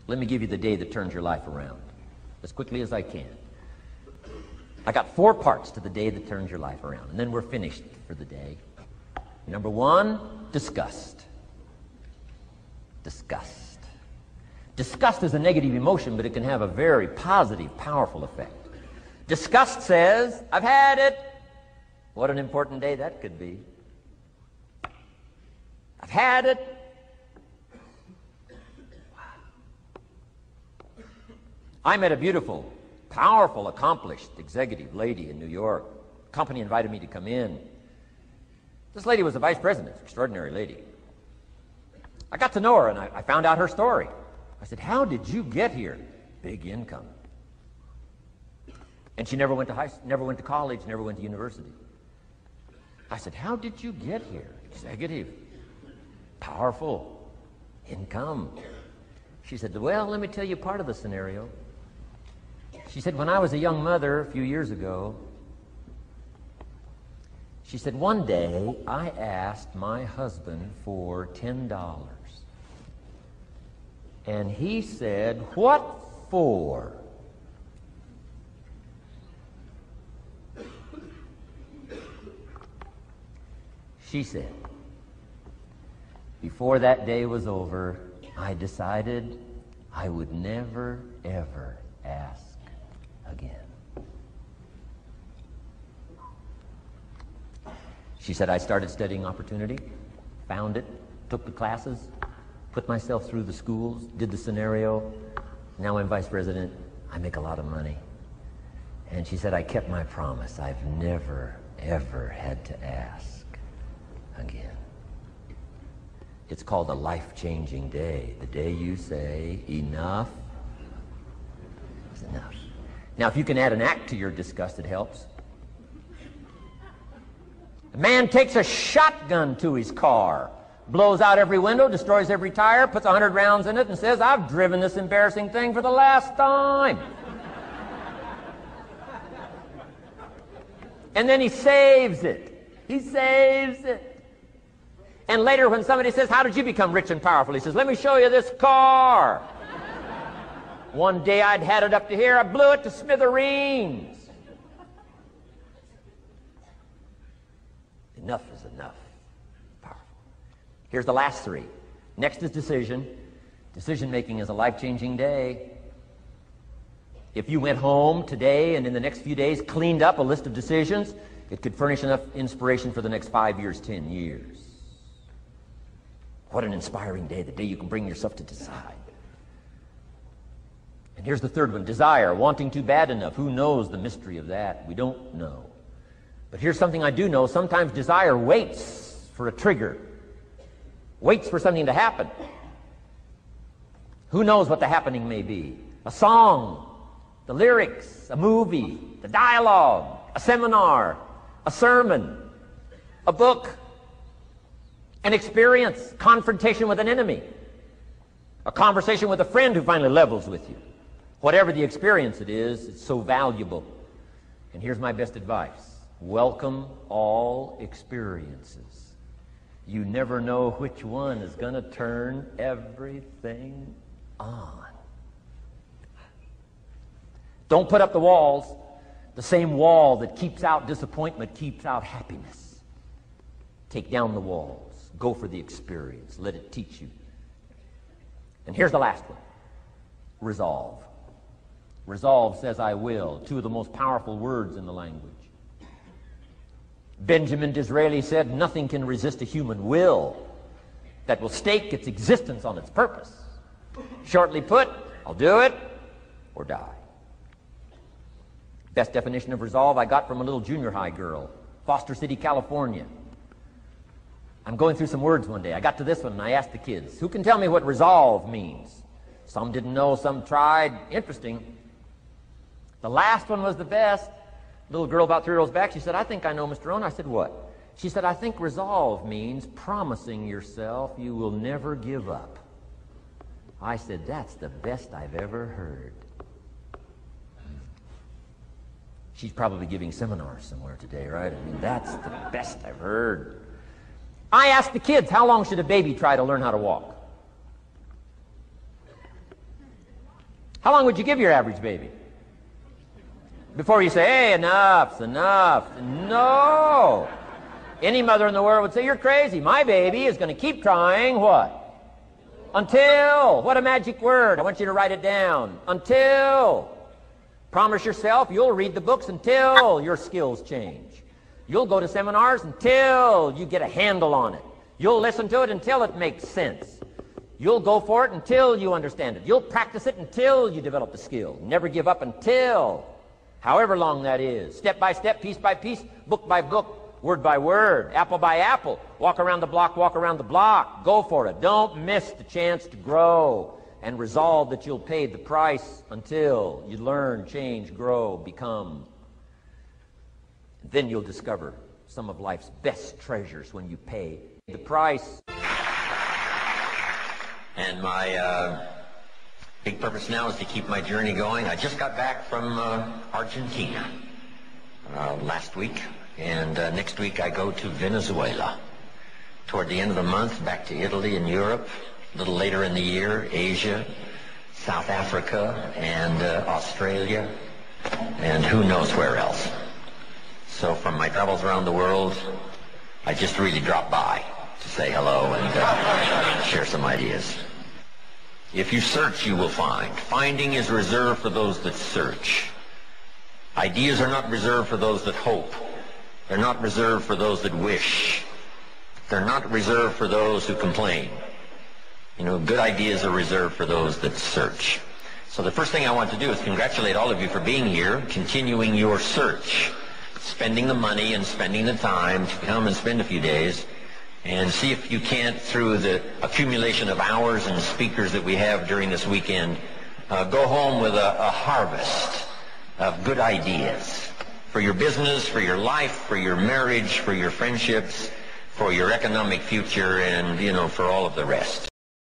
Let me give you the day that turns your life around, as quickly as I can. I got 4 parts to the day that turns your life around, and then we're finished for the day. Number 1, disgust. Disgust. Disgust is a negative emotion, but it can have a very positive, powerful effect. Disgust says, I've had it. What an important day that could be. I've had it. Wow. I met a beautiful, powerful, accomplished executive lady in New York. The company invited me to come in. This lady was a vice president, extraordinary lady. I got to know her, and I found out her story. I said, how did you get here? Big income. And she never went to college, never went to university. I said, how did you get here? Executive, powerful, income. She said, well, let me tell you part of the scenario. She said, when I was a young mother a few years ago, she said, one day I asked my husband for $10. And he said, what for? She said, before that day was over, I decided I would never, ever ask again. She said, I started studying opportunity, found it, took the classes, put myself through the schools, did the scenario. Now I'm vice president. I make a lot of money. And she said, I kept my promise. I've never, ever had to ask again. It's called a life-changing day. The day you say, enough is enough. Now, if you can add an act to your disgust, it helps. A man takes a shotgun to his car, blows out every window, destroys every tire, puts 100 rounds in it, and says, I've driven this embarrassing thing for the last time. And then he saves it. He saves it. And later when somebody says, how did you become rich and powerful? He says, let me show you this car. One day I'd had it up to here, I blew it to smithereens. Enough is enough. Powerful. Here's the last 3. Next is decision. Decision making is a life-changing day. If you went home today and in the next few days cleaned up a list of decisions, it could furnish enough inspiration for the next 5 years, 10 years. What an inspiring day, the day you can bring yourself to decide. And here's the 3rd one, desire, wanting too bad enough. Who knows the mystery of that? We don't know. But here's something I do know. Sometimes desire waits for a trigger, waits for something to happen. Who knows what the happening may be? A song, the lyrics, a movie, the dialogue, a seminar, a sermon, a book, an experience, confrontation with an enemy, a conversation with a friend who finally levels with you. Whatever the experience it is, it's so valuable. And here's my best advice. Welcome all experiences. You never know which one is going to turn everything on. Don't put up the walls. The same wall that keeps out disappointment keeps out happiness. Take down the walls. Go for the experience. Let it teach you. And here's the last one. Resolve. Resolve says I will. 2 of the most powerful words in the language. Benjamin Disraeli said, nothing can resist a human will that will stake its existence on its purpose. Shortly put, I'll do it or die. Best definition of resolve I got from a little junior high girl, Foster City, California. I'm going through some words one day. I got to this one and I asked the kids, who can tell me what resolve means? Some didn't know, some tried. Interesting. The last one was the best. Little girl about 3 rows back, she said, I think I know, Mr. Rohn. I said, what? She said, I think resolve means promising yourself you will never give up. I said, that's the best I've ever heard. She's probably giving seminars somewhere today, right? I mean, that's the best I've heard. I asked the kids, how long should a baby try to learn how to walk? How long would you give your average baby? Before you say, hey, enough's enough. No. Any mother in the world would say, you're crazy. My baby is going to keep crying, what? Until. What a magic word. I want you to write it down. Until. Promise yourself you'll read the books until your skills change. You'll go to seminars until you get a handle on it. You'll listen to it until it makes sense. You'll go for it until you understand it. You'll practice it until you develop the skill. Never give up until, however long that is. Step by step, piece by piece, book by book, word by word, apple by apple. Walk around the block, walk around the block. Go for it. Don't miss the chance to grow, and resolve that you'll pay the price until you learn, change, grow, become. Then you'll discover some of life's best treasures when you pay the price. And my big purpose now is to keep my journey going. I just got back from Argentina last week, and next week I go to Venezuela. Toward the end of the month, back to Italy and Europe. A little later in the year, Asia, South Africa, and Australia, and who knows where else. So from my travels around the world, I just really dropped by to say hello and share some ideas. If you search, you will find. Finding is reserved for those that search. Ideas are not reserved for those that hope. They're not reserved for those that wish. They're not reserved for those who complain. You know, good ideas are reserved for those that search. So the first thing I want to do is congratulate all of you for being here, continuing your search, spending the money and spending the time to come and spend a few days, and see if you can't, through the accumulation of hours and speakers that we have during this weekend, go home with a harvest of good ideas for your business, for your life, for your marriage, for your friendships, for your economic future, and, you know, for all of the rest.